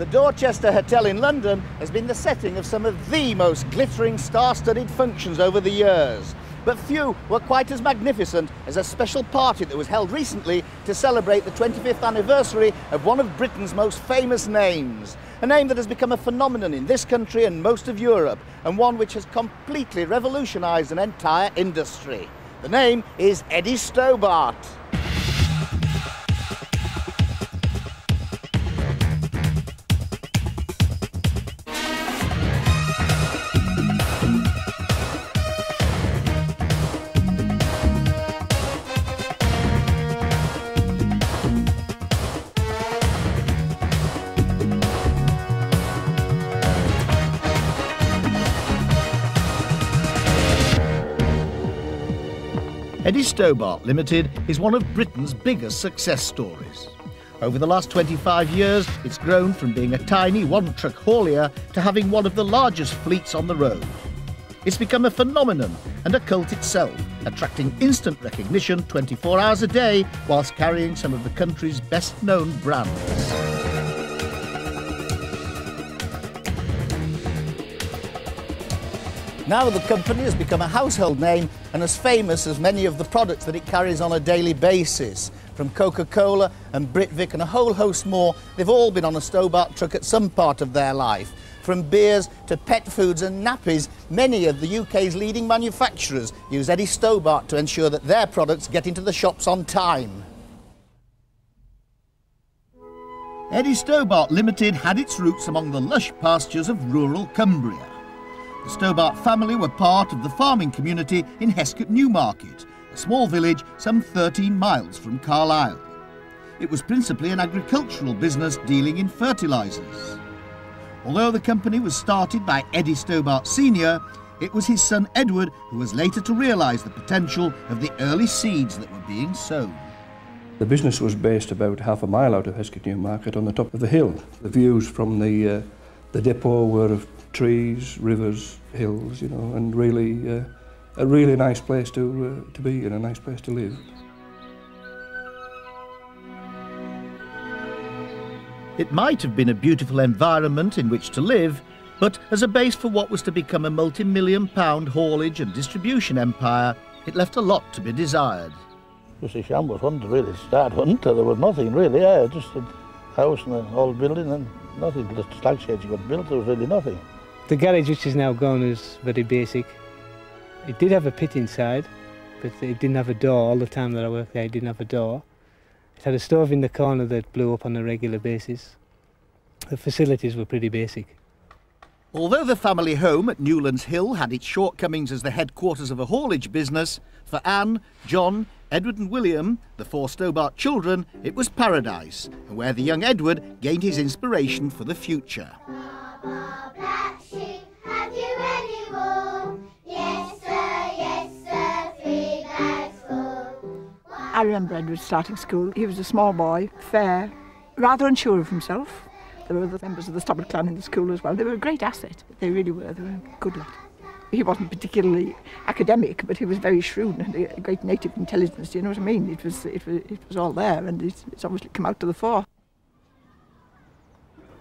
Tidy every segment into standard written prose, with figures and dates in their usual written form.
The Dorchester Hotel in London has been the setting of some of the most glittering star-studded functions over the years. But few were quite as magnificent as a special party that was held recently to celebrate the 25th anniversary of one of Britain's most famous names. A name that has become a phenomenon in this country and most of Europe, and one which has completely revolutionised an entire industry. The name is Eddie Stobart. Eddie Stobart Limited is one of Britain's biggest success stories. Over the last 25 years, it's grown from being a tiny one-truck haulier to having one of the largest fleets on the road. It's become a phenomenon and a cult itself, attracting instant recognition 24 hours a day whilst carrying some of the country's best-known brands. Now the company has become a household name and as famous as many of the products that it carries on a daily basis. From Coca-Cola and Britvic and a whole host more, they've all been on a Stobart truck at some part of their life. From beers to pet foods and nappies, many of the UK's leading manufacturers use Eddie Stobart to ensure that their products get into the shops on time. Eddie Stobart Limited had its roots among the lush pastures of rural Cumbria. The Stobart family were part of the farming community in Hescott Newmarket, a small village some 13 miles from Carlisle. It was principally an agricultural business dealing in fertilisers. Although the company was started by Eddie Stobart Sr., it was his son Edward who was later to realise the potential of the early seeds that were being sown. The business was based about half a mile out of Hescott Newmarket on the top of the hill. The views from the depot were of trees, rivers, hills, you know, and really a really nice place to be and a nice place to live. It might have been a beautiful environment in which to live, but as a base for what was to become a multi-million-pound haulage and distribution empire, it left a lot to be desired. It was a shambles, wasn't it, really? Start hunter, there was nothing really, just a house and an old building and nothing. The slag sheds you got built, there was really nothing. The garage, which is now gone, is very basic. It did have a pit inside, but it didn't have a door. All the time that I worked there, it didn't have a door. It had a stove in the corner that blew up on a regular basis. The facilities were pretty basic. Although the family home at Newlands Hill had its shortcomings as the headquarters of a haulage business, for Anne, John, Edward and William, the 4 Stobart children, it was paradise, and where the young Edward gained his inspiration for the future. I remember Edward starting school. He was a small boy, fair, rather unsure of himself. There were other members of the Stobart clan in the school as well. They were a great asset. They really were. They were a good lad. He wasn't particularly academic, but he was very shrewd and had a great native intelligence. Do you know what I mean? It was all there, and it's obviously come out to the fore.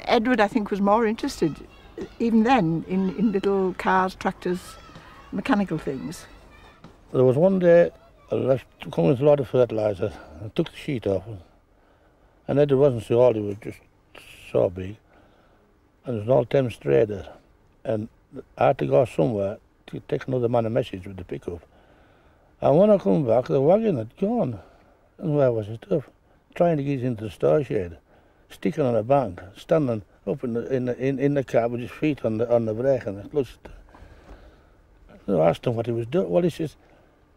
Edward, I think, was more interested, even then, in little cars, tractors, mechanical things. There was one day I was coming with a lot of fertiliser. I took the sheet off, and Edward wasn't so old, he was just so big. And there was an old Thames trader, and I had to go somewhere to take another man a message with the pickup. And when I come back, the wagon had gone. And where was it? Trying to get into the store shed, sticking on a bank, standing up in the cab with his feet on the brake and the clutch. I asked him what he was doing. Well, he says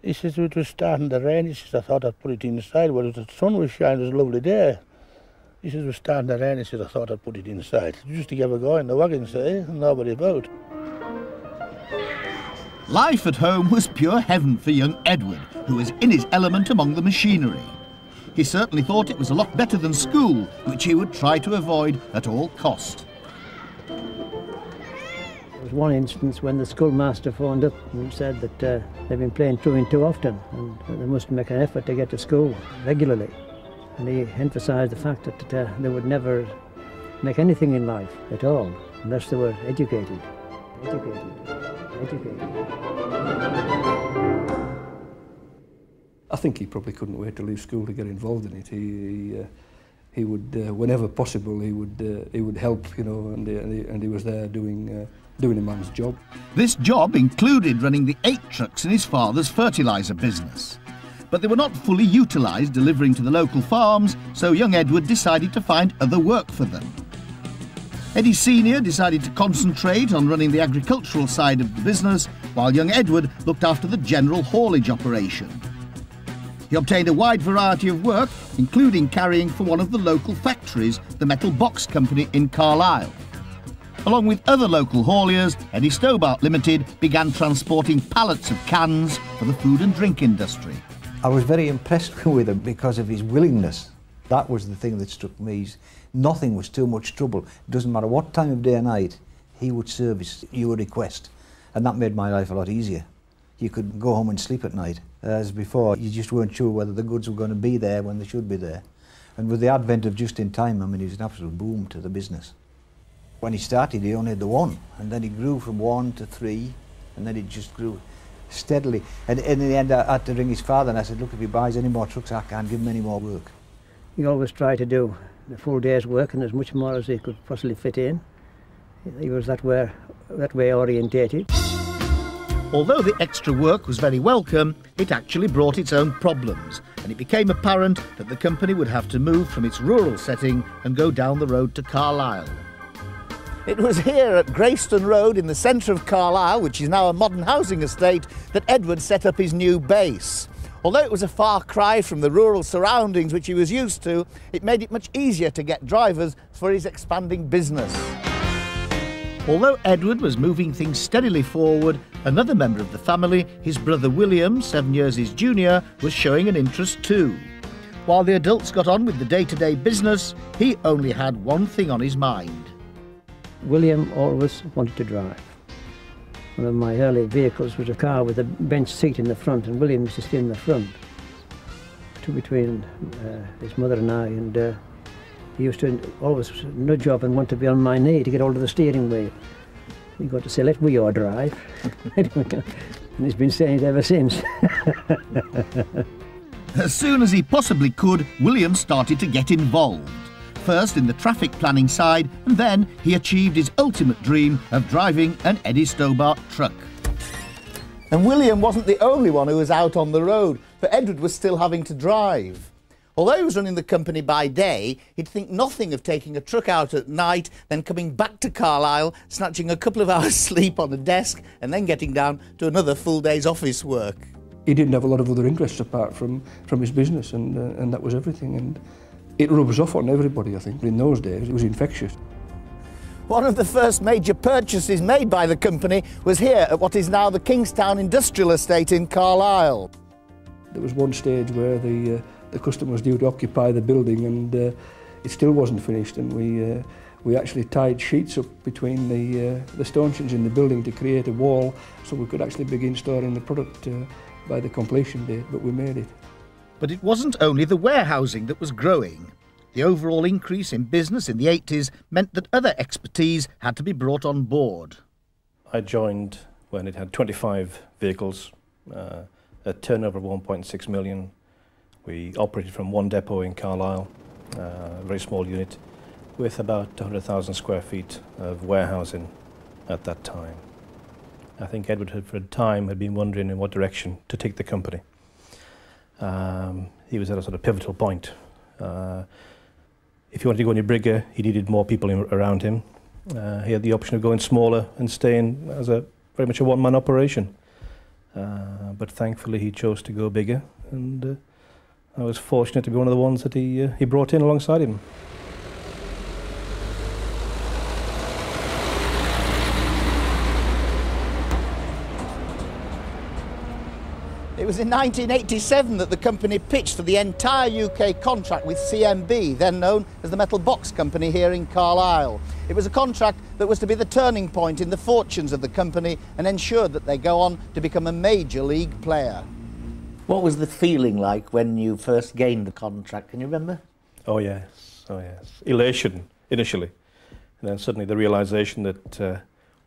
it was starting to rain. He says, I thought I'd put it inside. Well, the sun was shining, it was a lovely day. He says, it was starting to rain. He says, I thought I'd put it inside. Just to give a go in the wagon, say, nobody about. Life at home was pure heaven for young Edward, who was in his element among the machinery. He certainly thought it was a lot better than school, which he would try to avoid at all cost. There was one instance when the schoolmaster phoned up and said that they've been playing truant too often and they must make an effort to get to school regularly. And he emphasised the fact that they would never make anything in life at all unless they were educated. I think he probably couldn't wait to leave school to get involved in it. He would, whenever possible, he would help, you know, and he was there doing a man's job. This job included running the 8 trucks in his father's fertiliser business. But they were not fully utilised delivering to the local farms, so young Edward decided to find other work for them. Eddie Sr. decided to concentrate on running the agricultural side of the business, while young Edward looked after the general haulage operation. He obtained a wide variety of work, including carrying for one of the local factories, the Metal Box Company in Carlisle. Along with other local hauliers, Eddie Stobart Limited began transporting pallets of cans for the food and drink industry. I was very impressed with him because of his willingness. That was the thing that struck me. Nothing was too much trouble. It doesn't matter what time of day or night, he would service your request. And that made my life a lot easier. You could go home and sleep at night. As before, you just weren't sure whether the goods were going to be there when they should be there. And with the advent of just in time, I mean, it was an absolute boom to the business. When he started, he only had the 1, and then he grew from 1 to 3, and then it just grew steadily. And in the end, I had to ring his father, and I said, look, if he buys any more trucks, I can't give him any more work. He always tried to do the full day's work and as much more as he could possibly fit in. He was that way orientated. Although the extra work was very welcome, it actually brought its own problems, and it became apparent that the company would have to move from its rural setting and go down the road to Carlisle. It was here at Greyston Road in the centre of Carlisle, which is now a modern housing estate, that Edward set up his new base. Although it was a far cry from the rural surroundings which he was used to, it made it much easier to get drivers for his expanding business. Although Edward was moving things steadily forward, another member of the family, his brother William, 7 years his junior, was showing an interest too. While the adults got on with the day-to-day business, he only had one thing on his mind. William always wanted to drive. One of my early vehicles was a car with a bench seat in the front, and William used to stay in the front, between his mother and I, and he used to always nudge up and want to be on my knee to get hold of the steering wheel. He got to say, let we all drive. And he's been saying it ever since. As soon as he possibly could, William started to get involved. First in the traffic planning side, and then he achieved his ultimate dream of driving an Eddie Stobart truck. And William wasn't the only one who was out on the road, for Edward was still having to drive. Although he was running the company by day, he'd think nothing of taking a truck out at night, then coming back to Carlisle, snatching a couple of hours sleep on a desk, and then getting down to another full day's office work. He didn't have a lot of other interests apart from his business, and that was everything. And it rubs off on everybody, I think. In those days, it was infectious. One of the first major purchases made by the company was here at what is now the Kingstown Industrial Estate in Carlisle. There was one stage where the customer was due to occupy the building, and it still wasn't finished, and we actually tied sheets up between the stanchions in the building to create a wall so we could actually begin storing the product by the completion date, but we made it. But it wasn't only the warehousing that was growing. The overall increase in business in the 80s meant that other expertise had to be brought on board. I joined when it had 25 vehicles, a turnover of 1.6 million. We operated from one depot in Carlisle, a very small unit, with about 100,000 square feet of warehousing at that time. I think Edward had, for a time, had been wondering in what direction to take the company. He was at a sort of pivotal point. If he wanted to go any bigger, he needed more people around him. He had the option of going smaller and staying as very much a one-man operation. But thankfully he chose to go bigger, and I was fortunate to be one of the ones that he brought in alongside him. It was in 1987 that the company pitched for the entire UK contract with CMB, then known as the Metal Box Company here in Carlisle. It was a contract that was to be the turning point in the fortunes of the company and ensured that they go on to become a major league player. What was the feeling like when you first gained the contract? Can you remember? Oh yes, elation initially. And then suddenly the realization that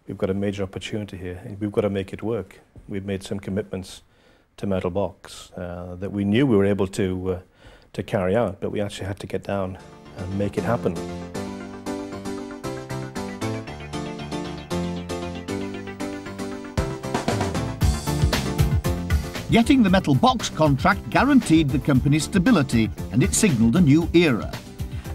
we've got a major opportunity here, and we've got to make it work. We've made some commitments to metal box that we knew we were able to carry out, but we actually had to get down and make it happen. Getting the metal box contract guaranteed the company's stability, and it signalled a new era.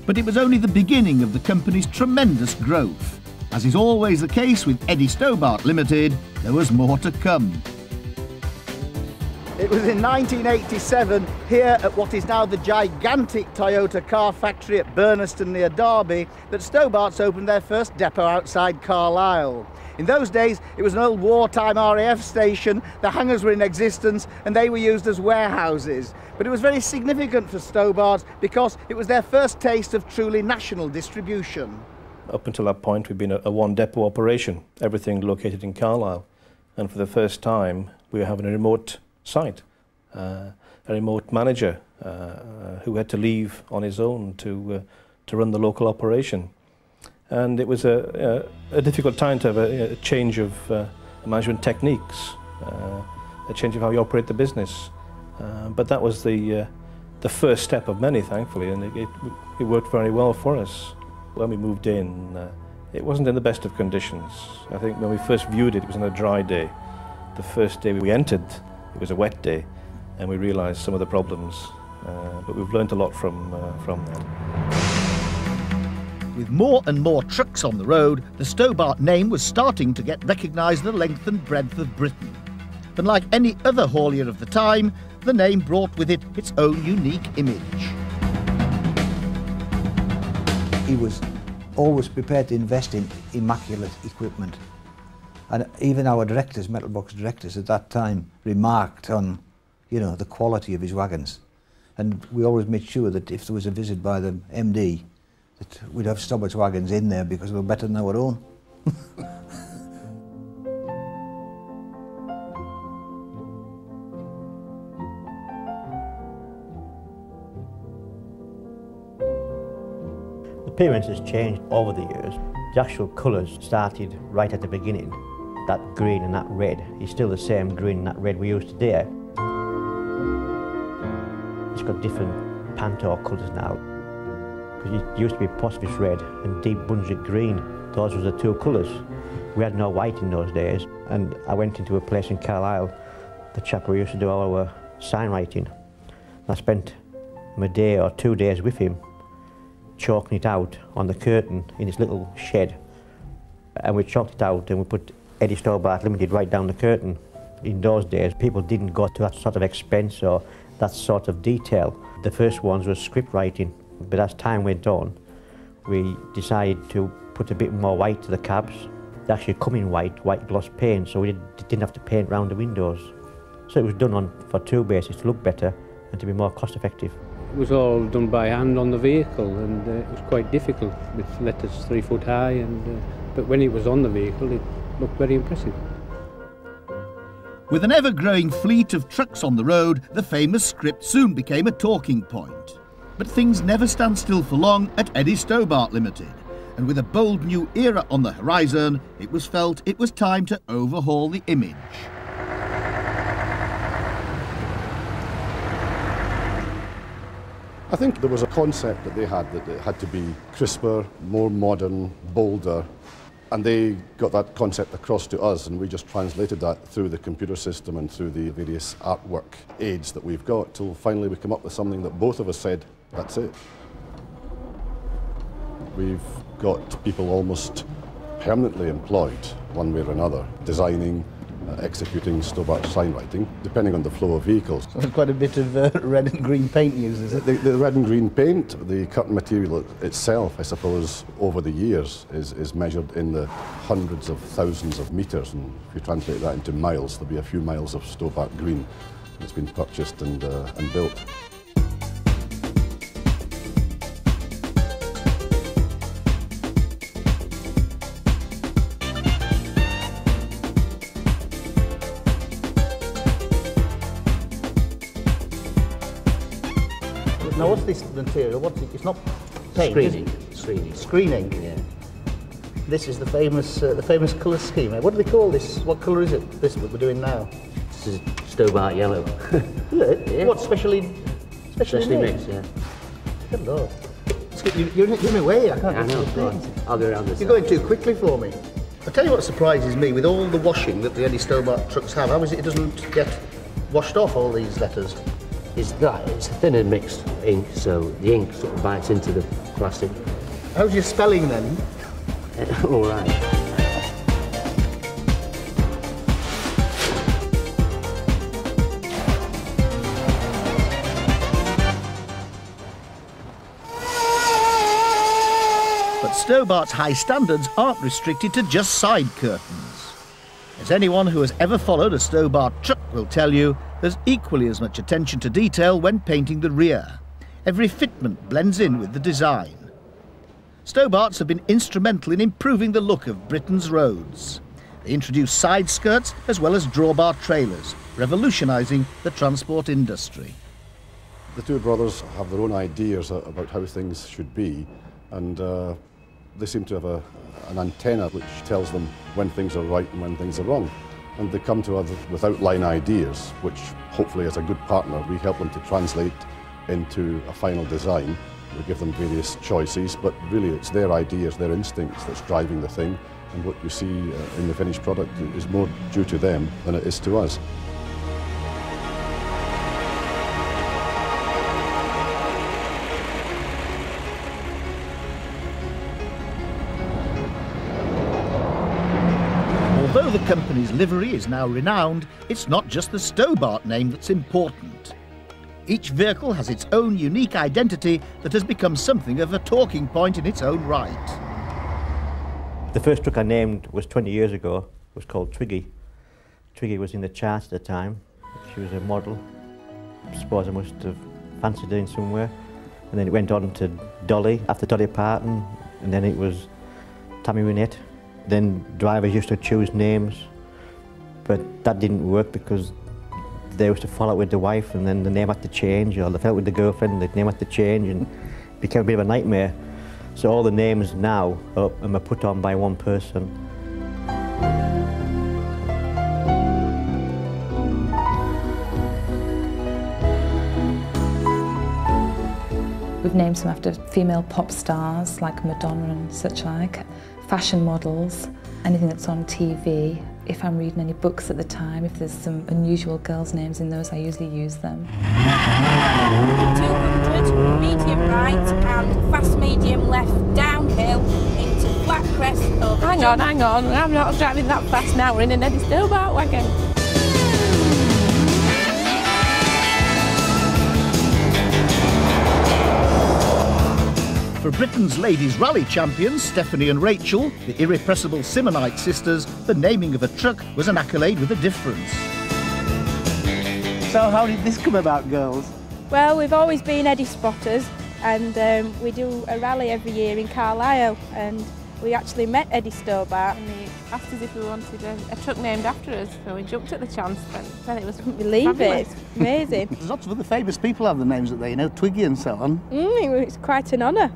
But it was only the beginning of the company's tremendous growth. As is always the case with Edward Stobart Limited, there was more to come. It was in 1987, here at what is now the gigantic Toyota car factory at Burnaston near Derby, that Stobart's opened their first depot outside Carlisle. In those days, it was an old wartime RAF station, the hangars were in existence, and they were used as warehouses. But it was very significant for Stobart because it was their first taste of truly national distribution. Up until that point, we've been a one depot operation, everything located in Carlisle. And for the first time, we were having a remote site, a remote manager who had to leave on his own to run the local operation. And it was a difficult time to have a change of management techniques, a change of how you operate the business. But that was the first step of many, thankfully, and it worked very well for us. When we moved in, it wasn't in the best of conditions. I think when we first viewed it, it was on a dry day. The first day we entered, it was a wet day, and we realised some of the problems. But we've learned a lot from that. With more and more trucks on the road, the Stobart name was starting to get recognised the length and breadth of Britain. And like any other haulier of the time, the name brought with it its own unique image. He was always prepared to invest in immaculate equipment. And even our directors, metal box directors at that time, remarked on, you know, the quality of his wagons. And we always made sure that if there was a visit by the MD, that we'd have Stobart's wagons in there because they were better than our own. The appearance has changed over the years. The actual colours started right at the beginning. That green and that red is still the same green and that red we use today. It's got different Pantone colours now. Because it used to be phosphorus red and deep bunget green. Those were the two colours. We had no white in those days. And I went into a place in Carlisle, the chap who used to do our sign writing. I spent a day or 2 days with him, chalking it out on the curtain in this little shed. And we chalked it out and we put Edward Stobart Limited right down the curtain. In those days, people didn't go to that sort of expense or that sort of detail. The first ones were script writing, but as time went on, we decided to put a bit more white to the cabs. They actually come in white gloss paint, so we didn't have to paint round the windows. So it was done for two bases, to look better and to be more cost effective. It was all done by hand on the vehicle, and it was quite difficult with letters 3 foot high, but when it was on the vehicle it looked very impressive. With an ever-growing fleet of trucks on the road, the famous script soon became a talking point. But things never stand still for long at Edward Stobart Limited, and with a bold new era on the horizon, it was felt it was time to overhaul the image. I think there was a concept that they had that it had to be crisper, more modern, bolder, and they got that concept across to us, and we just translated that through the computer system and through the various artwork aids that we've got, till finally we come up with something that both of us said, that's it. We've got people almost permanently employed, one way or another, designing, executing Stobart sign writing, depending on the flow of vehicles. So there's quite a bit of red and green paint used, is it? The red and green paint, the curtain material itself, I suppose, over the years is measured in the hundreds of thousands of metres, and if you translate that into miles, there'll be a few miles of Stobart green that's been purchased and built. Now what's this material? What's it? It's not paint, is it? Screening. Screening? Yeah. This is the famous colour scheme. What do they call this? What colour is it? This is what we're doing now. This is Stobart yellow. Is it? Yeah. What, specially mixed, yeah. Good Lord. You're in a way, I can't I know, I'll go around this You're going too quickly for me. I'll tell you what surprises me, with all the washing that the Eddie Stobart trucks have, how is it doesn't get washed off, all these letters? It's thinner mixed ink, so the ink sort of bites into the plastic. How's your spelling then? All right. But Stobart's high standards aren't restricted to just side curtains. As anyone who has ever followed a Stobart truck will tell you, there's equally as much attention to detail when painting the rear. Every fitment blends in with the design. Stobarts have been instrumental in improving the look of Britain's roads. They introduced side skirts as well as drawbar trailers, revolutionising the transport industry. The two brothers have their own ideas about how things should be, and they seem to have an antenna which tells them when things are right and when things are wrong. And they come to us with outline ideas, which hopefully as a good partner we help them to translate into a final design. We give them various choices, but really it's their ideas, their instincts that's driving the thing, and what you see in the finished product is more due to them than it is to us. Although the company's livery is now renowned, it's not just the Stobart name that's important. Each vehicle has its own unique identity that has become something of a talking point in its own right. The first truck I named was 20 years ago. It was called Twiggy. Twiggy was in the charts at the time. She was a model. I suppose I must have fancied her in somewhere. And then it went on to Dolly, after Dolly Parton, and then it was Tammy Wynette. Then drivers used to choose names, but that didn't work because they used to fall out with the wife and then the name had to change, or they fell out with the girlfriend, the name had to change, and it became a bit of a nightmare. So all the names now are put on by one person. We've named some after female pop stars like Madonna and such like, fashion models, anything that's on TV. If I'm reading any books at the time, if there's some unusual girls' names in those, I usually use them. 200, medium right and fast medium left downhill into flat crest over. Hang on, I'm not driving that fast now, we're in an Eddie Stobart wagon. For Britain's ladies rally champions, Stephanie and Rachel, the irrepressible Simonite sisters, the naming of a truck was an accolade with a difference. So how did this come about, girls? Well, we've always been Eddie spotters, and we do a rally every year in Carlisle, and we actually met Eddie Stobart, and he asked us if we wanted a truck named after us, so we jumped at the chance, and it was Believe fabulous. it. Amazing. There's lots of other famous people have the names that they know, Twiggy and so on. It's quite an honour.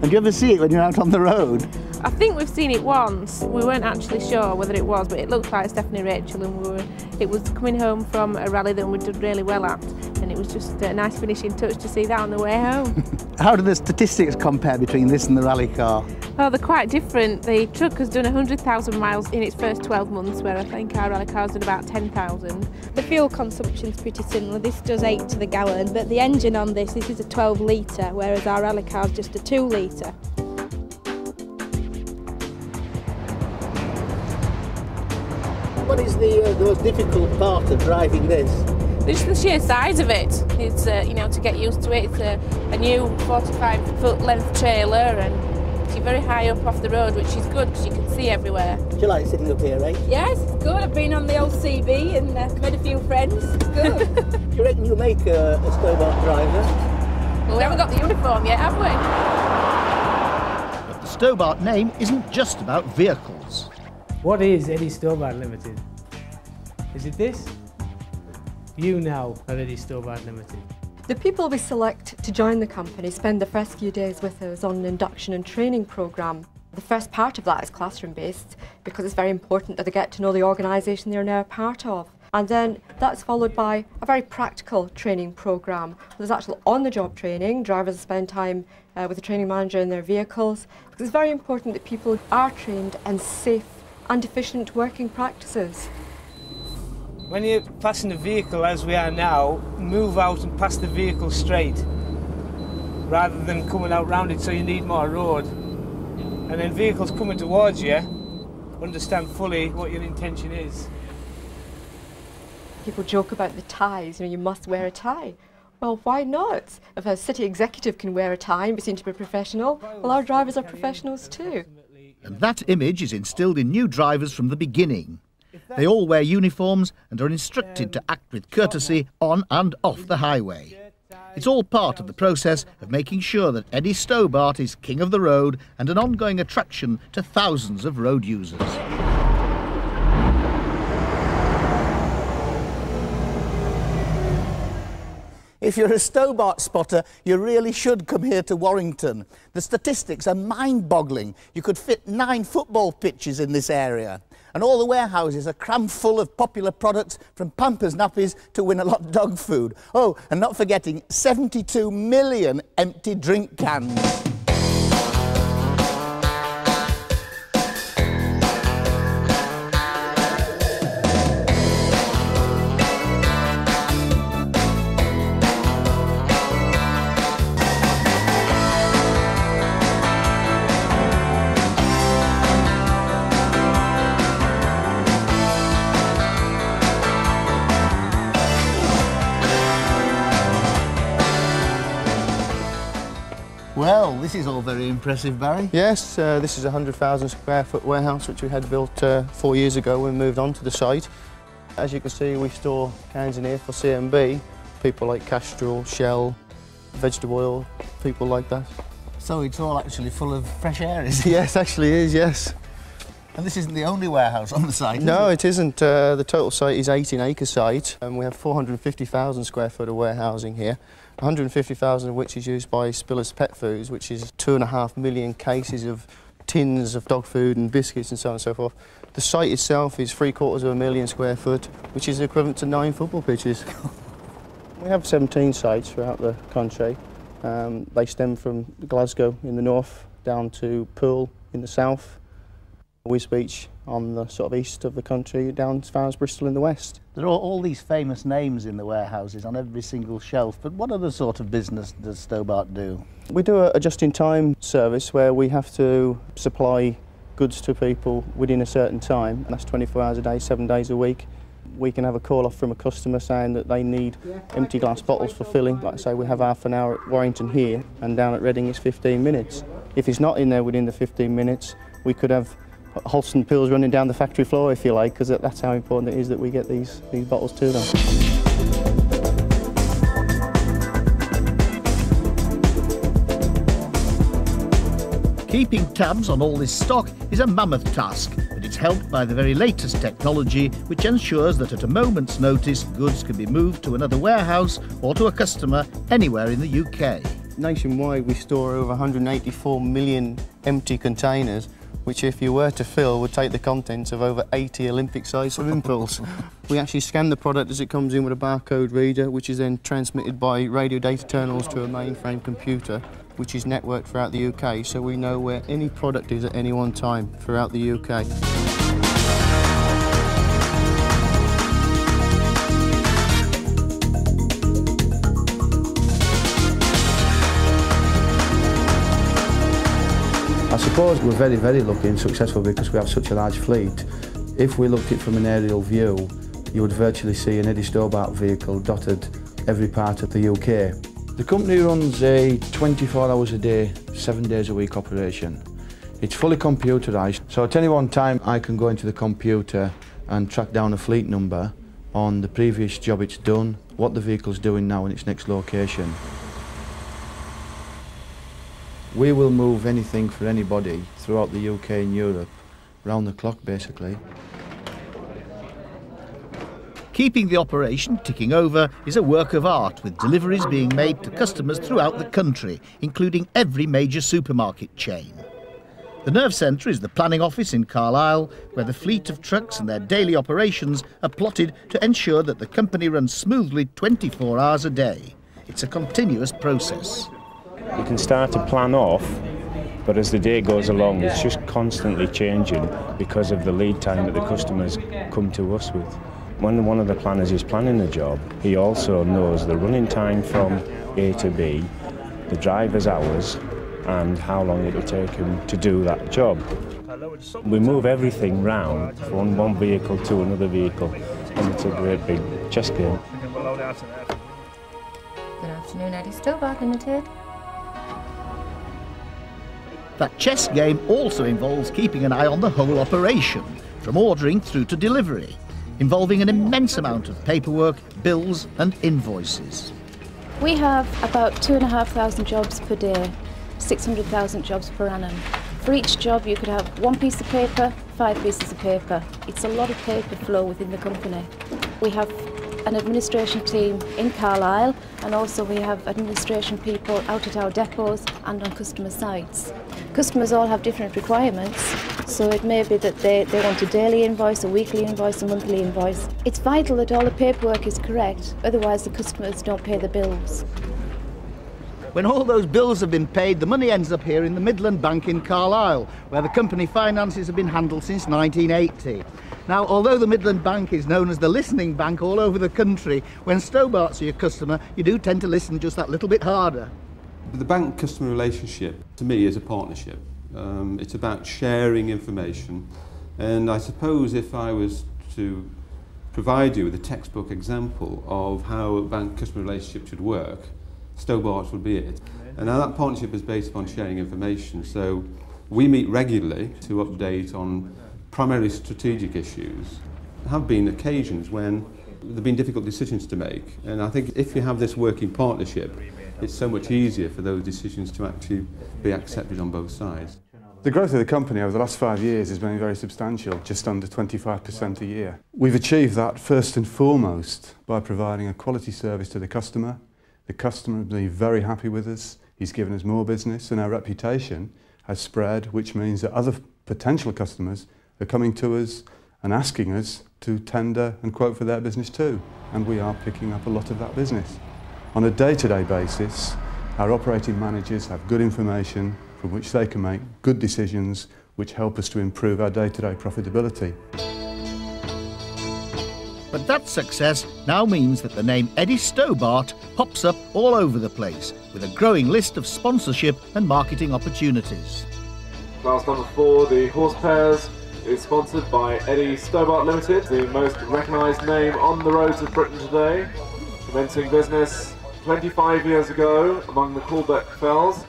And do you ever see it when you're out on the road? I think we've seen it once. We weren't actually sure whether it was, but it looked like Stephanie Rachel, and it was coming home from a rally that we'd done really well at, and it was just a nice finishing touch to see that on the way home. How do the statistics compare between this and the rally car? Oh, they're quite different. The truck has done 100,000 miles in its first 12 months, where I think our rally car's done about 10,000. The fuel consumption's pretty similar. This does 8 to the gallon, but the engine on this is a 12 litre, whereas our rally car's just a 2 litre. What is the most difficult part of driving this? Just the sheer size of it. It's, you know, to get used to it. It's a new 45-foot length trailer, and you're very high up off the road, which is good because you can see everywhere. Do you like sitting up here, eh? Yes, it's good. I've been on the old CB and made a few friends. It's good. Do you reckon you'll make a Stobart driver? Well, we haven't got the uniform yet, have we? But the Stobart name isn't just about vehicles. What is Eddie Stobart Limited? Is it this? You now are Eddie Stobart Limited. The people we select to join the company spend the first few days with us on an induction and training programme. The first part of that is classroom-based because it's very important that they get to know the organisation they're now a part of. And then that's followed by a very practical training programme. There's actual on-the-job training. Drivers spend time with the training manager in their vehicles because it's very important that people are trained in safe and efficient working practices. When you're passing a vehicle as we are now, move out and pass the vehicle straight rather than coming out round it, so you need more road. And then vehicles coming towards you, understand fully what your intention is. People joke about the ties, you must wear a tie. Well, why not? If a city executive can wear a tie and be seen to be professional, well, our drivers are professionals too. And that image is instilled in new drivers from the beginning. They all wear uniforms and are instructed to act with courtesy on and off the highway. It's all part of the process of making sure that Eddie Stobart is king of the road and an ongoing attraction to thousands of road users. If you're a Stobart spotter, you really should come here to Warrington. The statistics are mind-boggling. You could fit 9 football pitches in this area. And all the warehouses are crammed full of popular products from Pampers nappies to Win-a-Lot dog food. Oh, and not forgetting 72 million empty drink cans. Well, this is all very impressive, Barry. Yes, this is a 100,000 square foot warehouse which we had built 4 years ago when we moved on to the site. As you can see, we store cans in here for CMB, people like Castrol, Shell, vegetable oil, people like that. So it's all actually full of fresh air, is it? Yes, actually is, yes. And this isn't the only warehouse on the site, No, is it isn't. The total site is 18-acre site, and we have 450,000 square foot of warehousing here. 150,000 of which is used by Spiller's Pet Foods, which is 2.5 million cases of tins of dog food and biscuits and so on and so forth. The site itself is 750,000 square foot, which is equivalent to 9 football pitches. We have 17 sites throughout the country. They stem from Glasgow in the north down to Poole in the south, Wisbech on the sort of east of the country, down as far as Bristol in the west. There are all these famous names in the warehouses on every single shelf, but what other sort of business does Stobart do? We do a just-in-time service where we have to supply goods to people within a certain time, and that's 24 hours a day, 7 days a week. We can have a call off from a customer saying that they need empty glass bottles for filling. Like I say, we have half an hour at Warrington here, and down at Reading it's 15 minutes. If it's not in there within the 15 minutes, we could have Holston pills running down the factory floor, if you like, because that's how important it is that we get these bottles to them. Keeping tabs on all this stock is a mammoth task, but it's helped by the very latest technology, which ensures that at a moment's notice goods can be moved to another warehouse or to a customer anywhere in the UK. Nationwide we store over 184 million empty containers, which if you were to fill would take the contents of over 80 Olympic-sized swimming pools. We actually scan the product as it comes in with a barcode reader, which is then transmitted by radio data terminals to a mainframe computer, which is networked throughout the UK, so we know where any product is at any one time throughout the UK. I suppose we're very, very lucky and successful because we have such a large fleet. If we looked at it from an aerial view, you would virtually see an Eddie Stobart vehicle dotted every part of the UK. The company runs a 24 hours a day, 7 days a week operation. It's fully computerised, so at any one time I can go into the computer and track down a fleet number on the previous job it's done, what the vehicle's doing now in its next location. We will move anything for anybody throughout the UK and Europe, round the clock basically. Keeping the operation ticking over is a work of art, with deliveries being made to customers throughout the country, including every major supermarket chain. The nerve centre is the planning office in Carlisle, where the fleet of trucks and their daily operations are plotted to ensure that the company runs smoothly 24 hours a day. It's a continuous process. You can start to plan off, but as the day goes along, it's just constantly changing because of the lead time that the customers come to us with. When one of the planners is planning a job, he also knows the running time from A to B, the driver's hours, and how long it will take him to do that job. We move everything round from one vehicle to another vehicle, and it's a great big chess game. Good afternoon, Edward Stobart Limited. That chess game also involves keeping an eye on the whole operation, from ordering through to delivery, involving an immense amount of paperwork, bills and invoices. We have about 2,500 jobs per day, 600,000 jobs per annum. For each job you could have one piece of paper, 5 pieces of paper. It's a lot of paper flow within the company. We have an administration team in Carlisle, and also we have administration people out at our depots and on customer sites. Customers all have different requirements, so it may be that they want a daily invoice, a weekly invoice, a monthly invoice. It's vital that all the paperwork is correct, otherwise the customers don't pay the bills. When all those bills have been paid, the money ends up here in the Midland Bank in Carlisle, where the company finances have been handled since 1980. Now, although the Midland Bank is known as the listening bank all over the country, when Stobart's are your customer, you do tend to listen just that little bit harder. The bank-customer relationship, to me, is a partnership. It's about sharing information, and I suppose if I was to provide you with a textbook example of how a bank-customer relationship should work, Stobart's would be it. And now that partnership is based upon sharing information, so we meet regularly to update on primarily strategic issues. There have been occasions when there have been difficult decisions to make, and I think if you have this working partnership, it's so much easier for those decisions to actually be accepted on both sides. The growth of the company over the last 5 years has been very substantial, just under 25% a year. We've achieved that first and foremost by providing a quality service to the customer. The customer has been very happy with us, he's given us more business, and our reputation has spread, which means that other potential customers are coming to us and asking us to tender and quote for their business too, and we are picking up a lot of that business. On a day-to-day basis, our operating managers have good information from which they can make good decisions which help us to improve our day-to-day profitability. But that success now means that the name Eddie Stobart pops up all over the place, with a growing list of sponsorship and marketing opportunities. Class number 4, the horse pairs, is sponsored by Eddie Stobart Limited, the most recognised name on the roads of Britain today, commencing business 25 years ago among the Coolbeck Fells.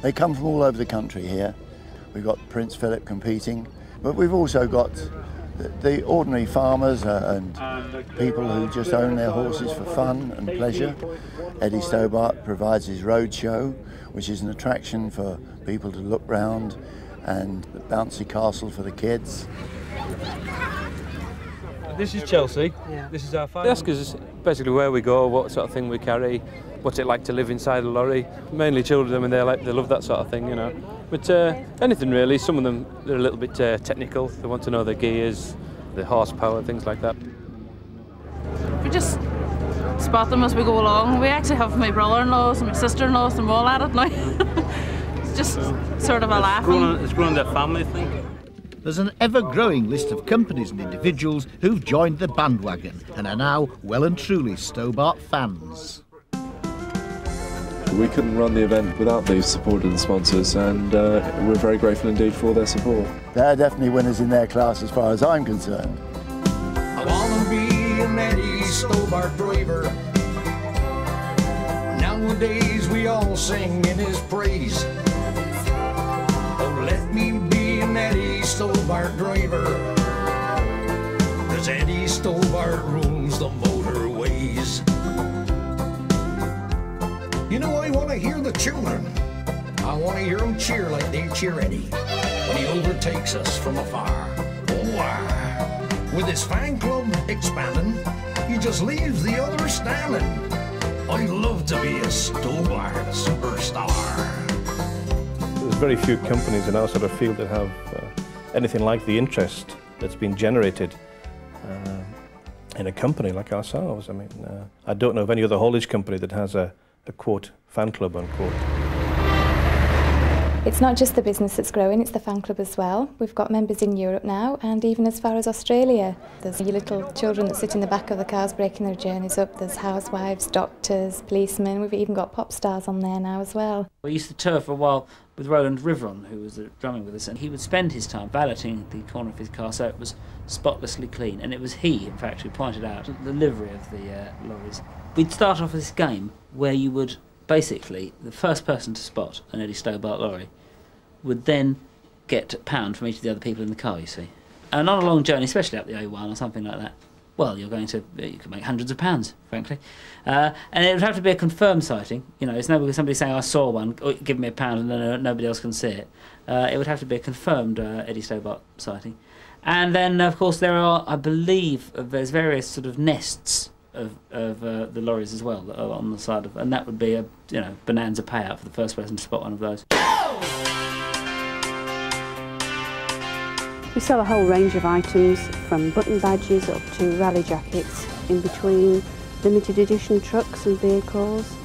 They come from all over the country here. We've got Prince Philip competing, but we've also got the ordinary farmers and people who just own their horses for fun and pleasure. Eddie Stobart provides his road show, which is an attraction for people to look round, and the bouncy castle for the kids. This is Chelsea. Yeah. This is our final. They ask us basically where we go, what sort of thing we carry, what's it like to live inside a lorry. Mainly children, and they love that sort of thing, you know. But anything really. Some of them, they're a little bit technical. They want to know the gears, the horsepower, things like that. We just spot them as we go along. We actually have my brother-in-laws and my sister-in-laws and all at it now. It's just sort of a laugh. It's grown their family thing. There's an ever-growing list of companies and individuals who've joined the bandwagon and are now well and truly Stobart fans. We couldn't run the event without the support of the sponsors, and we're very grateful indeed for their support. They're definitely winners in their class as far as I'm concerned. I wanna be an Eddie Stobart driver. Nowadays we all sing in his praise. Oh, let me be an Eddie Stobart driver, 'cause Eddie Stobart rules the motorways. You know, I want to hear the children. I want to hear them cheer like they cheer Eddie when he overtakes us from afar. Oh, With his fan club expanding, he just leaves the others standing. I'd love to be a Stobart superstar. There's very few companies in our sort of field that have anything like the interest that's been generated in a company like ourselves. I mean, I don't know of any other haulage company that has a quote fan club, unquote. It's not just the business that's growing, it's the fan club as well. We've got members in Europe now and even as far as Australia. There's your little children that sit in the back of the cars breaking their journeys up. There's housewives, doctors, policemen. We've even got pop stars on there now as well. We used to tour for a while with Roland Riveron, who was drumming with us, and he would spend his time valeting the corner of his car so it was spotlessly clean. And it was he, in fact, who pointed out the livery of the lorries. We'd start off with this game where you would basically, the first person to spot an Eddie Stobart lorry would then get a £1 from each of the other people in the car, you see. And on a long journey, especially up the A1 or something like that, well, you could make hundreds of pounds, frankly. And it would have to be a confirmed sighting. You know, it's no because somebody saying, I saw one, give me £1 and then nobody else can see it. It would have to be a confirmed Eddie Stobart sighting. And then, of course, there are, I believe, there's various sort of nests of the lorries as well that are on the side of, and that would be a bonanza payout for the first person to spot one of those. We sell a whole range of items from button badges up to rally jackets, in between limited edition trucks and vehicles,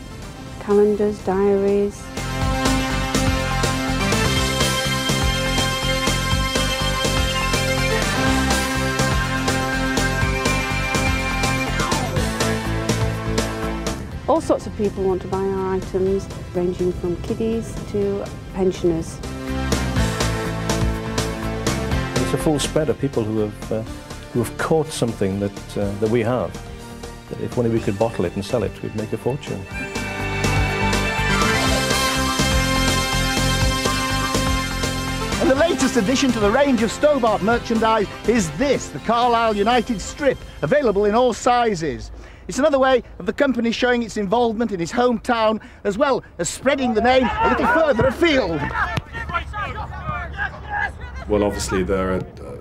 calendars, diaries. All sorts of people want to buy our items, ranging from kiddies to pensioners. It's a full spread of people who have caught something that we have. That if only we could bottle it and sell it, we'd make a fortune. And the latest addition to the range of Stobart merchandise is this, the Carlisle United strip, available in all sizes. It's another way of the company showing its involvement in his hometown, as well as spreading the name a little further afield. Well, obviously they're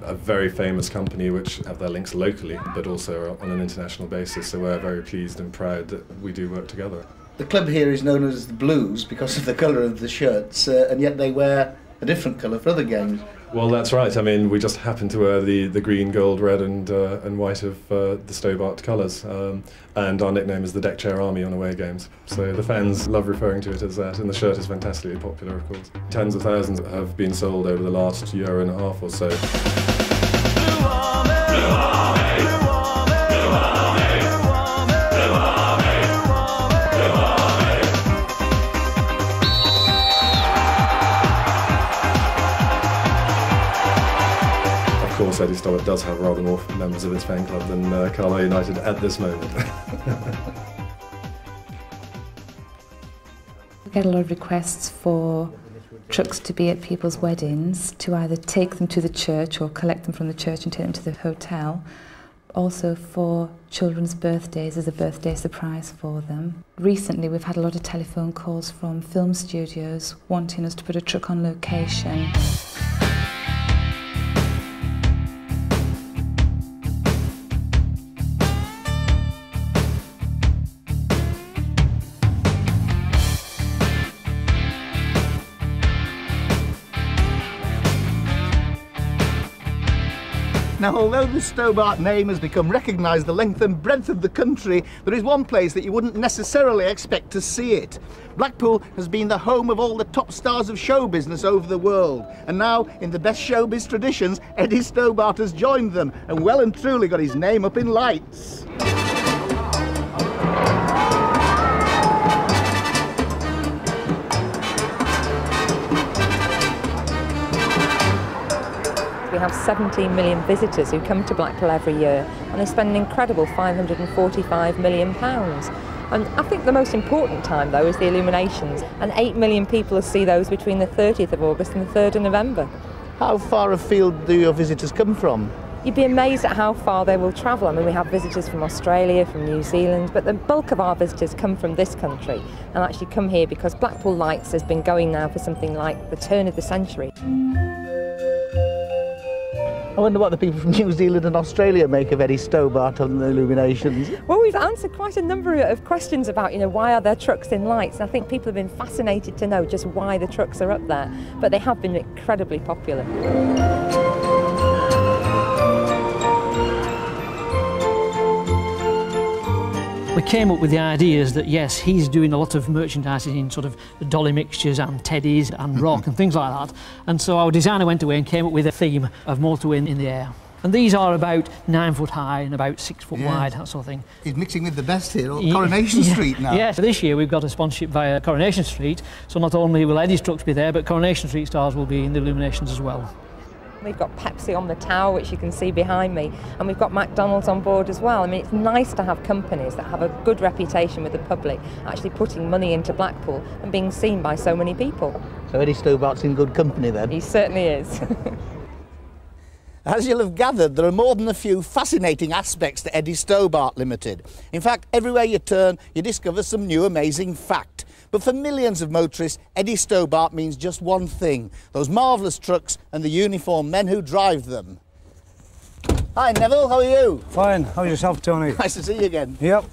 a very famous company which have their links locally, but also on an international basis, so we're very pleased and proud that we do work together. The club here is known as the Blues because of the colour of the shirts, and yet they wear a different colour for other games. Well, that's right. I mean, we just happen to wear the green, gold, red and white of the Stobart colours, and our nickname is the Deck Chair Army on away games. So the fans love referring to it as that, and the shirt is fantastically popular, of course. Tens of thousands have been sold over the last year and a half or so. Of course, Eddie Stobart does have rather more members of his fan club than Carlisle United at this moment. We get a lot of requests for trucks to be at people's weddings, to either take them to the church or collect them from the church and take them to the hotel. Also for children's birthdays as a birthday surprise for them. Recently we've had a lot of telephone calls from film studios wanting us to put a truck on location. Now, although the Stobart name has become recognised the length and breadth of the country, there is one place that you wouldn't necessarily expect to see it. Blackpool has been the home of all the top stars of show business over the world, and now, in the best showbiz traditions, Eddie Stobart has joined them and well and truly got his name up in lights. We have 17 million visitors who come to Blackpool every year, and they spend an incredible £545 million. And I think the most important time, though, is the illuminations, and 8 million people will see those between the 30th of August and the 3rd of November. How far afield do your visitors come from? You'd be amazed at how far they will travel. I mean, we have visitors from Australia, from New Zealand, but the bulk of our visitors come from this country and actually come here because Blackpool Lights has been going now for something like the turn of the century. I wonder what the people from New Zealand and Australia make of Eddie Stobart on the illuminations. Well, we've answered quite a number of questions about, why are there trucks in lights? And I think people have been fascinated to know just why the trucks are up there, but they have been incredibly popular. We came up with the ideas that, yes, he's doing a lot of merchandising in sort of dolly mixtures and teddies and rock and things like that. And so our designer went away and came up with a theme of motorway in the air. And these are about 9 foot high and about 6 foot wide, that sort of thing. He's mixing with the best here, Coronation Street now. Yes, this year we've got a sponsorship via Coronation Street, so not only will Eddie's trucks be there, but Coronation Street stars will be in the illuminations as well. We've got Pepsi on the tower, which you can see behind me, and we've got McDonald's on board as well. I mean, it's nice to have companies that have a good reputation with the public actually putting money into Blackpool and being seen by so many people. So Eddie Stobart's in good company then? He certainly is. As you'll have gathered, there are more than a few fascinating aspects to Eddie Stobart Limited. In fact, everywhere you turn, you discover some new amazing fact. But for millions of motorists, Eddie Stobart means just one thing: those marvellous trucks and the uniformed men who drive them. Hi Neville, how are you? Fine, how's yourself, Tony? Nice to see you again. Yep.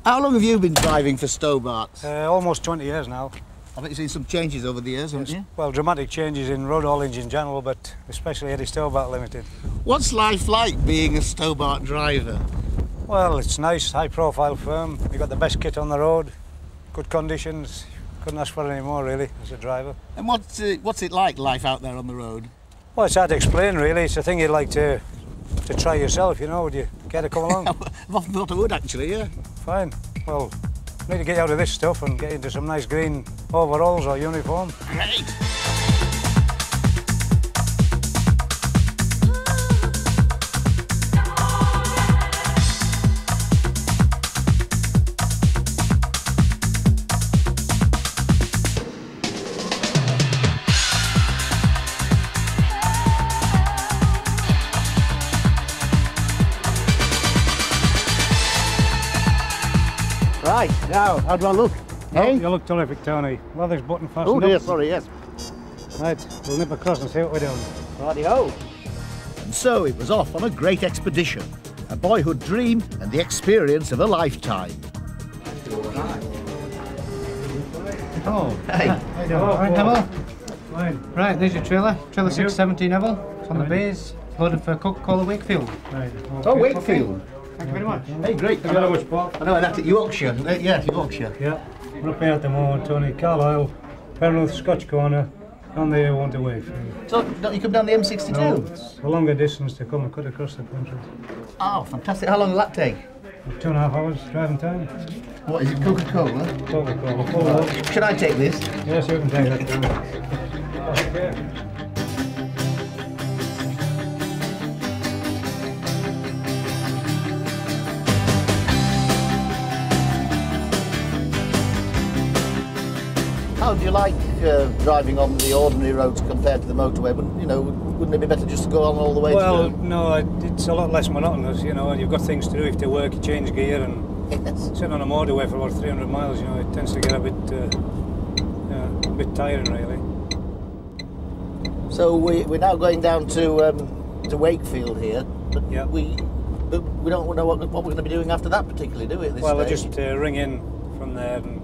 How long have you been driving for Stobart? Almost 20 years now. I bet you've seen some changes over the years, haven't you? Well, dramatic changes in road haulage in general, but especially Eddie Stobart Limited. What's life like being a Stobart driver? Well, it's nice, high-profile firm. We've got the best kit on the road, good conditions. Couldn't ask for any more, really, as a driver. And what's it like, life out there on the road? Well, it's hard to explain, really. It's a thing you'd like to try yourself, Would you care to come along? I've often thought I would, actually, yeah. Fine. Well, need to get out of this stuff and get into some nice green overalls or uniform. Great! Right, now, how do I look? Hey? You look terrific, Tony. Leather's button fastened Oh dear, up. sorry, yes. Right, we'll nip across and see what we're doing. Righty-ho. And so it was off on a great expedition, a boyhood dream and the experience of a lifetime. Oh, hey. How you doing? All right, Neville? Fine. Right, there's your trailer. Trailer 670, Neville. It's on the base. Loaded for Coca-Cola Wakefield. Right. Oh, Wakefield. Thank you very much. Hey, great. Thank you very much, Paul. I know, that's at Yorkshire. Yeah, Yorkshire. Yeah. We're up here at the moment, Tony. Carlisle, Penrith, Scotch Corner, on the A1 to Wakefield. So, don't you come down the M62? No, it's a longer distance to come and cut across the country. Oh, fantastic. How long will that take? 2.5 hours driving time. What, is it Coca-Cola? Coca-Cola, full load. Should I take this? Yes, you can take that. Okay. How do you like driving on the ordinary roads compared to the motorway? But, wouldn't it be better just to go on all the way? Well, no, it's a lot less monotonous, and you've got things to do. If to work, you change gear, and sitting on a motorway for about 300 miles, it tends to get a bit tiring, really. So we're now going down to Wakefield here, but we don't know what we're going to be doing after that particularly, do we? At this well, I stage? just ring in from there, and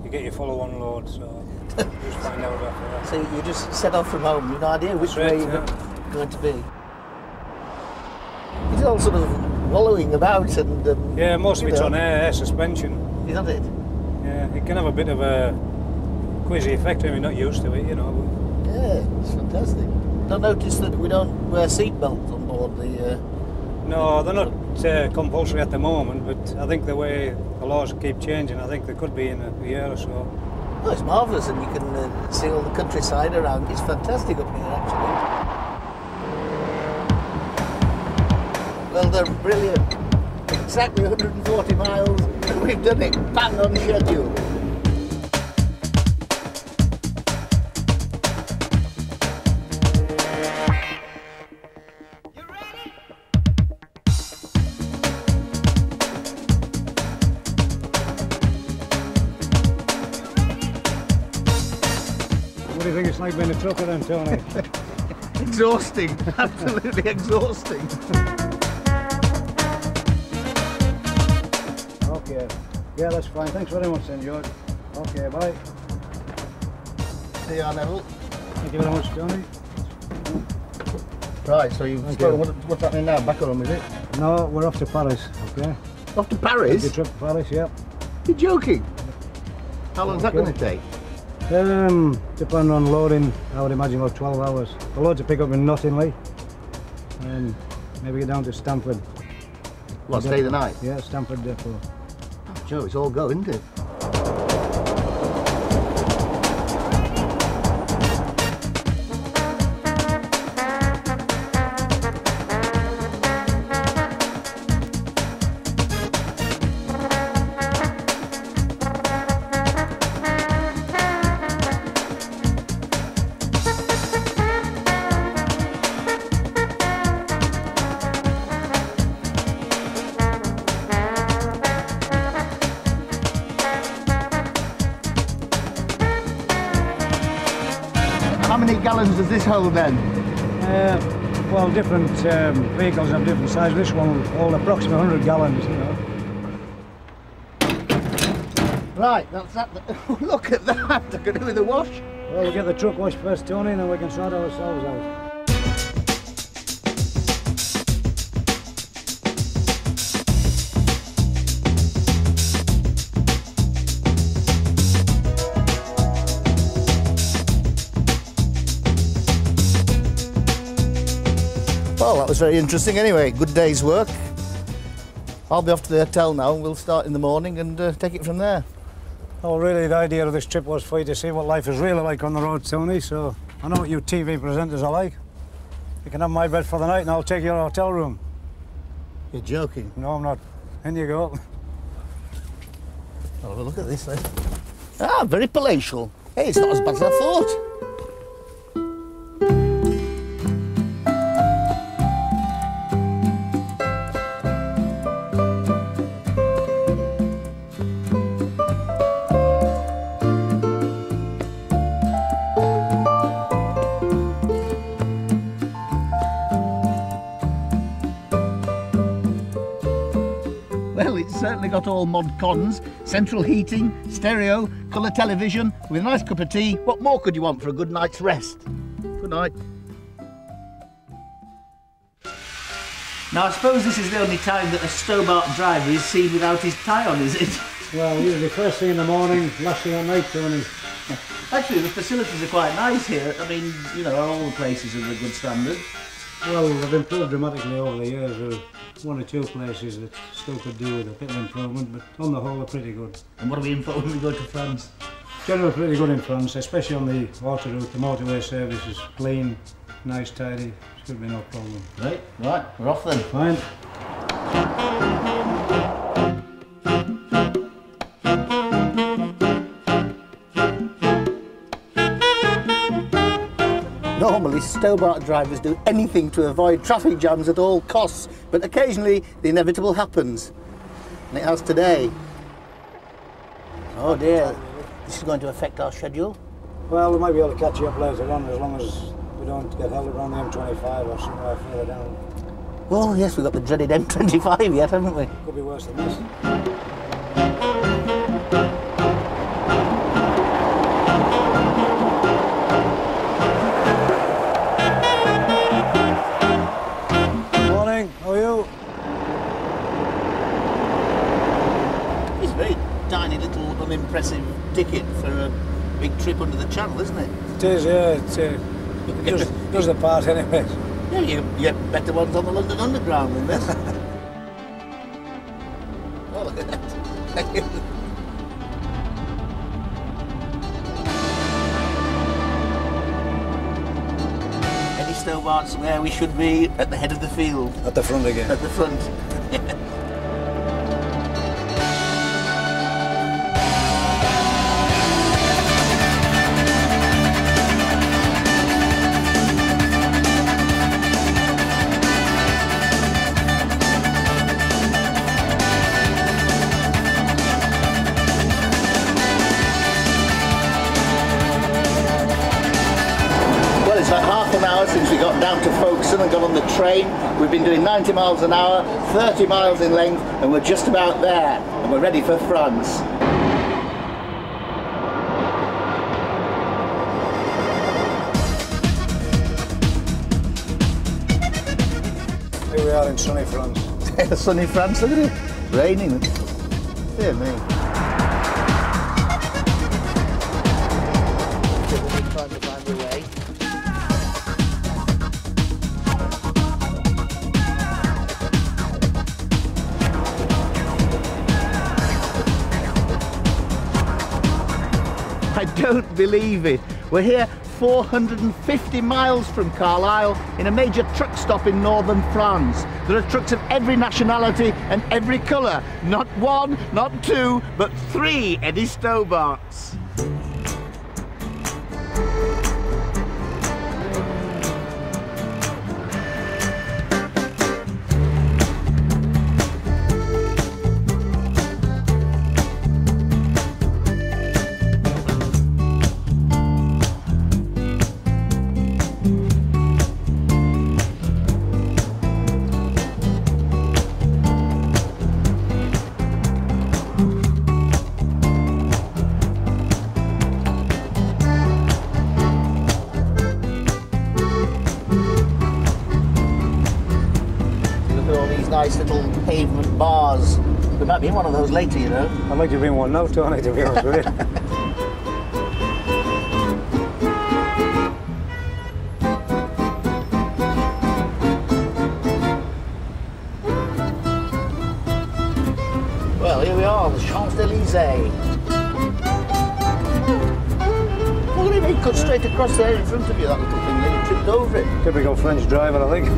you get your follow-on load. So. Just find out after that. So you just set off from home, you've no idea which way you're going to be. It's all sort of wallowing about and... yeah, most of it's on air suspension. Isn't it? Yeah, it can have a bit of a queasy effect when you're not used to it, But... yeah, it's fantastic. I noticed that we don't wear seatbelts on board the... No, they're not compulsory at the moment, but I think the way the laws keep changing, I think they could be in a year or so. Oh, it's marvellous, and you can see all the countryside around. It's fantastic up here, actually. Well, they're brilliant. Exactly 140 miles, and we've done it bang on schedule. What do you think it's like being a trucker then, Tony? Exhausting, absolutely exhausting. Okay, yeah, that's fine. Thanks very much, then, George. Okay, bye. See you, Neville. Thank you very much, Tony. Right, so you've spoken. What's happening now? Back home, is it? No, we're off to Paris, okay? Off to Paris? Your trip to Paris, yeah. You're joking? How long's that going to take? Depending on loading, I would imagine about 12 hours. The load to pick up in Nottingham, and maybe get down to Stamford. What, stay the night? Yeah, Stamford Depot. Oh, Joe, it's all go, isn't it? How many gallons does this hold then? Well, different vehicles have different sizes. This one will hold approximately 100 gallons, you know. Right, that's that. Look at that. I could do with a wash. Well, we'll get the truck washed first, Tony, and then we can sort ourselves out. Well, that was very interesting anyway. Good day's work. I'll be off to the hotel now and we'll start in the morning and take it from there. Well, really, the idea of this trip was for you to see what life is really like on the road, Tony, so I know what you TV presenters are like. You can have my bed for the night and I'll take your hotel room. You're joking? No, I'm not. In you go. I'll have a look at this then. Ah, very palatial. Hey, it's not as bad as I thought. Well, it's certainly got all mod cons, central heating, stereo, colour television, with a nice cup of tea. What more could you want for a good night's rest? Good night. Now, I suppose this is the only time that a Stobart driver is seen without his tie on, is it? Well, usually first thing in the morning, last thing at night, Tony. Actually, the facilities are quite nice here. I mean, you know, all the places are of a good standard. Well, they've improved dramatically over the years. There are one or two places that still could do with a bit of improvement, but on the whole, they're pretty good. And what are we in for when we go to France? Generally pretty good in France, especially on the autoroute. The motorway service is clean, nice, tidy. Should be no problem. Right, we're off then. Fine. Normally, Stobart drivers do anything to avoid traffic jams at all costs, but occasionally the inevitable happens. And it has today. Oh dear, this is going to affect our schedule. Well, we might be able to catch you up later on as long as we don't get held around the M25 or somewhere further down. Well, yes, we've got the dreaded M25 yet, haven't we? Could be worse than this. Morning, how are you? It's a very tiny little unimpressive ticket for a big trip under the channel, isn't it? It is, yeah. It does the part anyway. Yeah, you get better ones on the London Underground than this. Oh, look at that. Eddie Stobart's where we should be, at the head of the field. At the front again. At the front. It's like half an hour since we got gone down to Folkestone and got on the train. We've been doing 90 miles an hour, 30 miles in length, and we're just about there. And we're ready for France. Here we are in sunny France. Sunny France, look at it. Raining. Dear me. Trying to find the way. I don't believe it. We're here 450 miles from Carlisle in a major truck stop in northern France. There are trucks of every nationality and every colour. Not one, not two, but 3 Eddie Stobarts. Nice little pavement bars. We might be in one of those later, you know. I'd like to be in one now, Tony, to be honest with you. Well, here we are, the Champs-Élysées. Look at him, he cut straight across there in front of you, that little thing, then he tripped over it. Typical French driver, I think.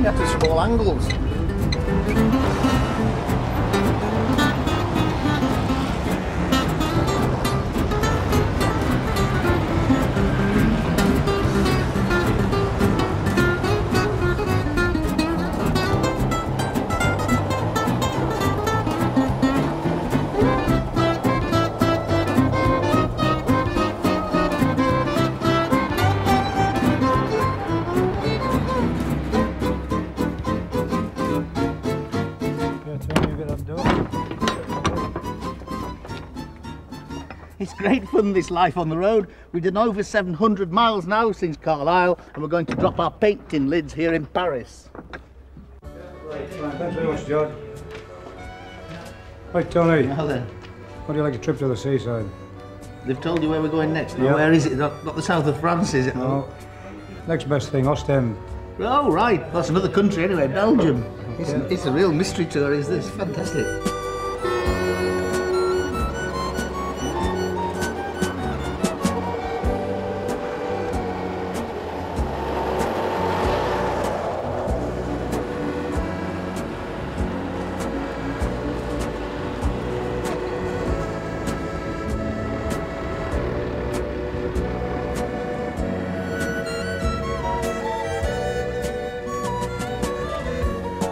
At the small angles. It's great fun, this life on the road. We've done over 700 miles now since Carlisle, and we're going to drop our paint tin lids here in Paris. Thanks very much, George. Right, Tony. Now then. What do you like a trip to the seaside? They've told you where we're going next. Yeah. Where is it? Not the south of France, is it? No. Next best thing, Ostend. Oh, right. That's another country anyway, Belgium. Okay. It's a real mystery tour, is this? Fantastic.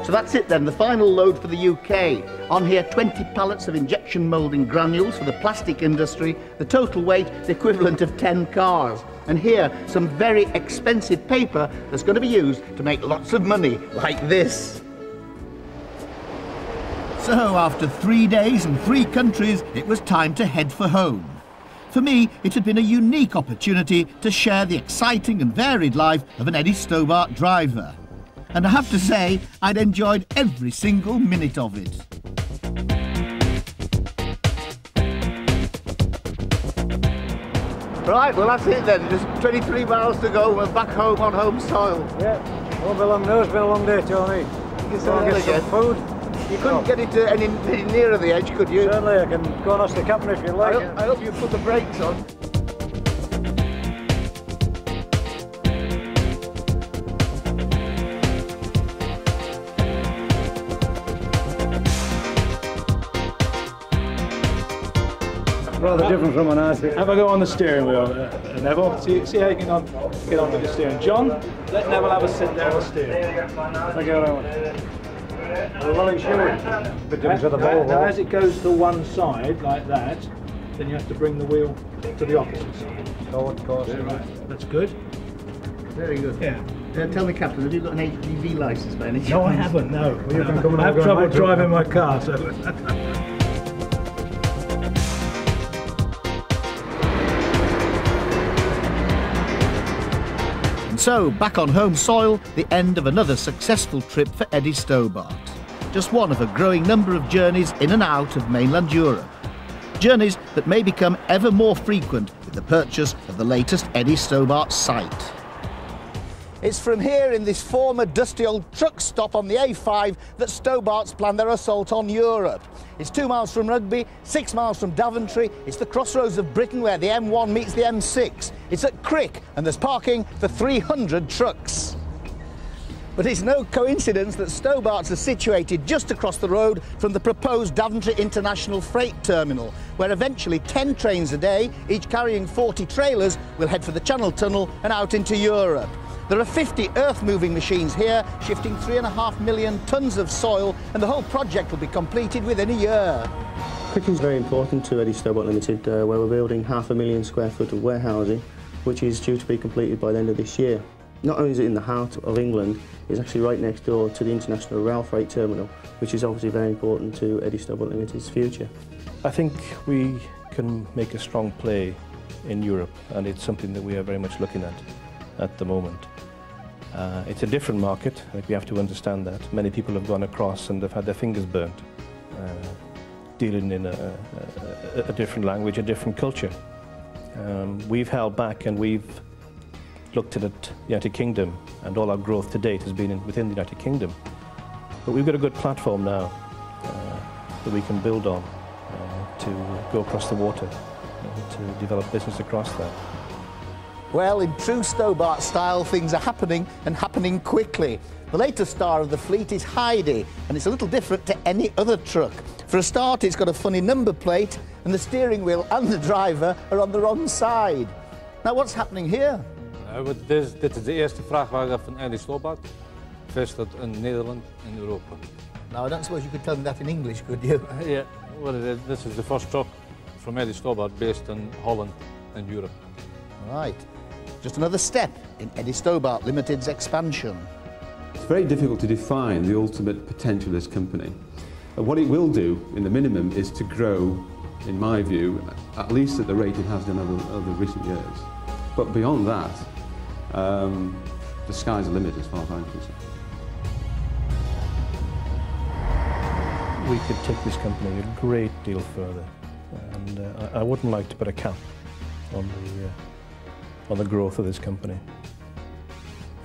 So that's it then, the final load for the UK. On here, 20 pallets of injection moulding granules for the plastic industry, the total weight the equivalent of 10 cars. And here, some very expensive paper that's going to be used to make lots of money, like this. So after 3 days and 3 countries, it was time to head for home. For me, it had been a unique opportunity to share the exciting and varied life of an Eddie Stobart driver. And I have to say, I'd enjoyed every single minute of it. Right, well that's it then. Just 23 miles to go. We're back home on home soil. Yeah, won't be long now. It's been a long day, Tony. Go and get some food. You couldn't get it any nearer the edge, could you? Certainly, I can go and ask the captain if you like. I hope you put the brakes on. Rather different from an ice. Have a go on the steering wheel, Neville. See how you can get on with the steering. John, let Neville have a sit there on the steering. Thank you very much. We're well insured. Bit different to the ball. Now, as it goes to one side like that, then you have to bring the wheel to the opposite side. Forward, course, right. That's good. Very good. Yeah. Tell me, Captain, have you got an HGV licence by any chance? No, I haven't, no. I have trouble driving my car, so... So, back on home soil, the end of another successful trip for Eddie Stobart. Just one of a growing number of journeys in and out of mainland Europe. Journeys that may become ever more frequent with the purchase of the latest Eddie Stobart site. It's from here in this former dusty old truck stop on the A5 that Stobart's planned their assault on Europe. It's 2 miles from Rugby, 6 miles from Daventry. It's the crossroads of Britain where the M1 meets the M6. It's at Crick and there's parking for 300 trucks. But it's no coincidence that Stobart's are situated just across the road from the proposed Daventry International Freight Terminal, where eventually 10 trains a day, each carrying 40 trailers, will head for the Channel Tunnel and out into Europe. There are 50 earth-moving machines here, shifting 3.5 million tonnes of soil, and the whole project will be completed within a year. Crick is very important to Eddie Stobart Limited, where we're building 500,000 square foot of warehousing, which is due to be completed by the end of this year. Not only is it in the heart of England, it's actually right next door to the International Rail Freight Terminal, which is obviously very important to Eddie Stobart Limited's future. I think we can make a strong play in Europe, and it's something that we are very much looking at the moment. It's a different market, I think we have to understand that. Many people have gone across and they've had their fingers burnt, dealing in a different language, a different culture. We've held back and we've looked at the United Kingdom, and all our growth to date has been within the United Kingdom. But we've got a good platform now that we can build on to go across the water to develop business across that. Well, in true Stobart style, things are happening, and happening quickly. The latest star of the fleet is Heidi, and it's a little different to any other truck. For a start, it's got a funny number plate, and the steering wheel and the driver are on the wrong side. Now, what's happening here? Dit is de eerste vrachtwagen van Eddie Stobart, gevestigd in Nederland en Europa. Now, I don't suppose you could tell me that in English, could you? Yeah, well, this is the first truck from Eddie Stobart based in Holland and Europe. Right. Just another step in Eddie Stobart Limited's expansion. It's very difficult to define the ultimate potential of this company. What it will do, in the minimum, is to grow, in my view, at least at the rate it has done over recent years. But beyond that, the sky's the limit as far as I'm concerned. We could take this company a great deal further, and I wouldn't like to put a cap on the growth of this company.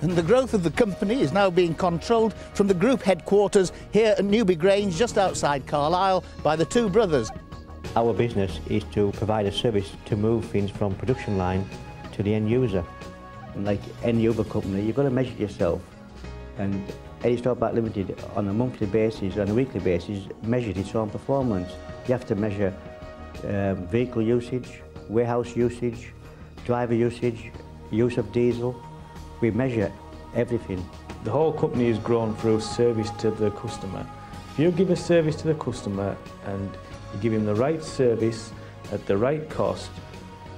And the growth of the company is now being controlled from the group headquarters here at Newby Grange, just outside Carlisle, by the two brothers. Our business is to provide a service to move things from production line to the end user. And like any other company, you've got to measure yourself. And Eddie Stobart Limited, on a monthly basis, on a weekly basis, measured its own performance. You have to measure vehicle usage, warehouse usage, driver usage, use of diesel. We measure everything. The whole company is grown through service to the customer. If you give a service to the customer and you give him the right service at the right cost,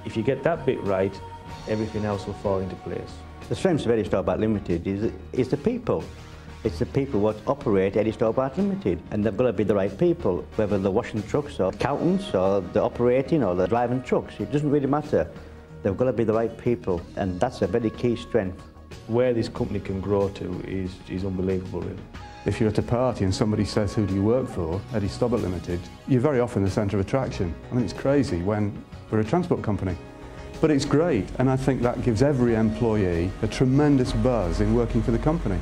if you get that bit right, everything else will fall into place. The strength of Eddie Stobart Limited is the people. It's the people what operate Eddie Stobart Limited, and they've got to be the right people, whether they're washing trucks or accountants or they're operating or they're driving trucks. It doesn't really matter. They've got to be the right people, and that's a very key strength. Where this company can grow to is unbelievable, really. If you're at a party and somebody says, who do you work for? Eddie Stobart Limited. You're very often the centre of attraction. I mean, it's crazy when we're a transport company. But it's great, and I think that gives every employee a tremendous buzz in working for the company.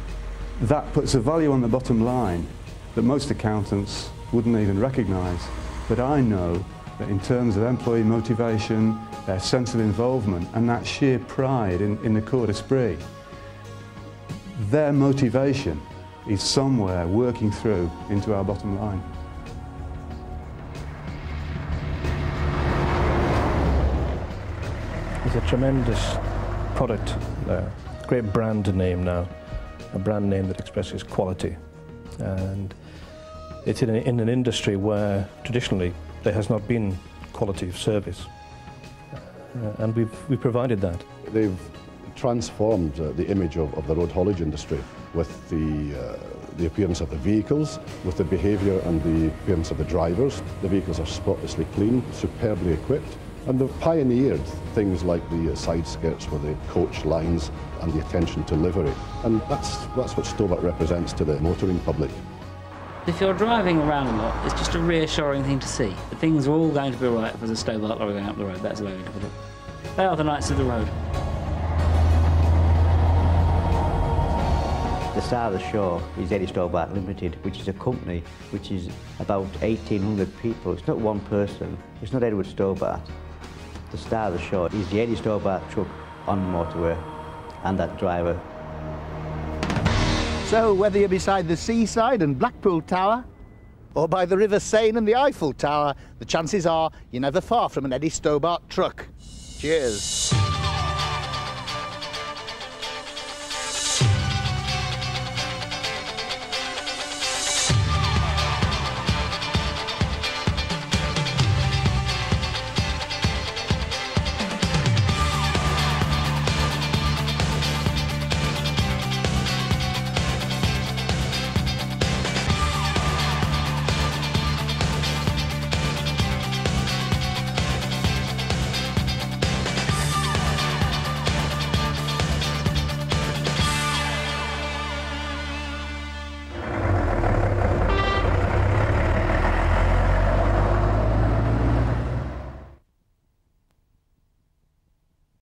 That puts a value on the bottom line that most accountants wouldn't even recognise. But I know that in terms of employee motivation, their sense of involvement and that sheer pride in the corps d'esprit, their motivation is somewhere working through into our bottom line. It's a tremendous product there, great brand name now, a brand name that expresses quality, and it's in an industry where traditionally there has not been quality of service. And we've provided that. They've transformed the image of the road haulage industry with the appearance of the vehicles, with the behaviour and the appearance of the drivers. The vehicles are spotlessly clean, superbly equipped, and they've pioneered things like the side skirts with the coach lines and the attention to livery. And that's what Stobart represents to the motoring public. If you're driving around a lot, it's just a reassuring thing to see. The things are all going to be right if there's a Stobart lorry going up the road. That's the way to put it. They are the knights of the road. The star of the show is Eddie Stobart Limited, which is a company which is about 1,800 people. It's not one person. It's not Edward Stobart. The star of the show is the Eddie Stobart truck on the motorway and that driver. So whether you're beside the seaside and Blackpool Tower, or by the River Seine and the Eiffel Tower, the chances are you're never far from an Eddie Stobart truck. Cheers.